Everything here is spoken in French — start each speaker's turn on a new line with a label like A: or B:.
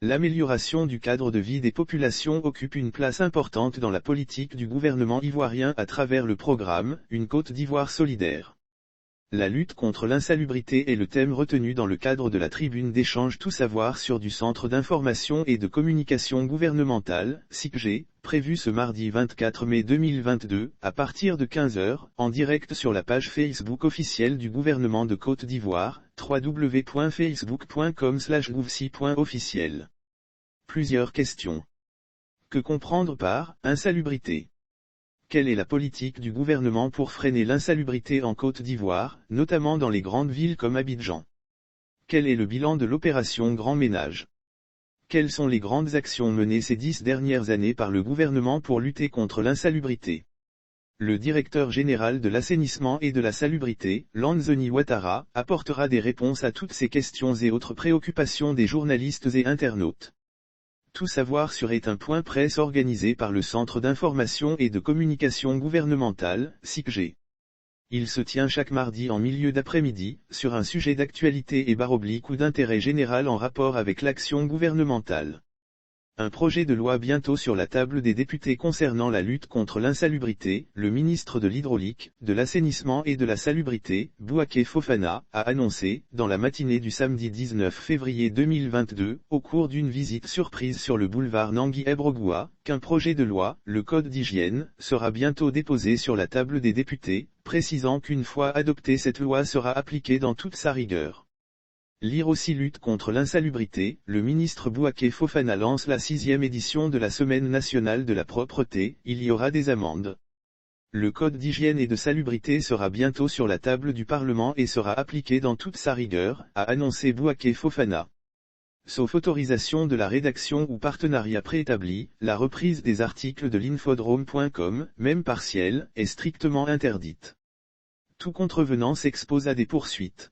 A: L'amélioration du cadre de vie des populations occupe une place importante dans la politique du gouvernement ivoirien à travers le programme « Une Côte d'Ivoire solidaire ». La lutte contre l'insalubrité est le thème retenu dans le cadre de la tribune d'échange Tout savoir sur du Centre d'information et de communication gouvernementale, CICG, prévue ce mardi 24 mai 2022, à partir de 15 h, en direct sur la page Facebook officielle du gouvernement de Côte d'Ivoire, www.facebook.com/gouvci.officiel. Plusieurs questions. Que comprendre par « insalubrité » ? Quelle est la politique du gouvernement pour freiner l'insalubrité en Côte d'Ivoire, notamment dans les grandes villes comme Abidjan? Quel est le bilan de l'opération Grand Ménage? Quelles sont les grandes actions menées ces 10 dernières années par le gouvernement pour lutter contre l'insalubrité? Le directeur général de l'assainissement et de la salubrité, Lanzoni Ouattara, apportera des réponses à toutes ces questions et autres préoccupations des journalistes et internautes. Tout savoir sur est un point presse organisé par le Centre d'information et de communication gouvernementale, CICG. Il se tient chaque mardi en milieu d'après-midi, sur un sujet d'actualité et / ou d'intérêt général en rapport avec l'action gouvernementale. Un projet de loi bientôt sur la table des députés concernant la lutte contre l'insalubrité, le ministre de l'Hydraulique, de l'Assainissement et de la Salubrité, Bouaké Fofana, a annoncé, dans la matinée du samedi 19 février 2022, au cours d'une visite surprise sur le boulevard Nangui-Ebrogoua, qu'un projet de loi, le Code d'hygiène, sera bientôt déposé sur la table des députés, précisant qu'une fois adoptée cette loi sera appliquée dans toute sa rigueur. Lire aussi lutte contre l'insalubrité, le ministre Bouaké Fofana lance la 6e édition de la Semaine nationale de la propreté, il y aura des amendes. Le code d'hygiène et de salubrité sera bientôt sur la table du Parlement et sera appliqué dans toute sa rigueur, a annoncé Bouaké Fofana. Sauf autorisation de la rédaction ou partenariat préétabli, la reprise des articles de l'infodrome.com, même partielle, est strictement interdite. Tout contrevenant s'expose à des poursuites.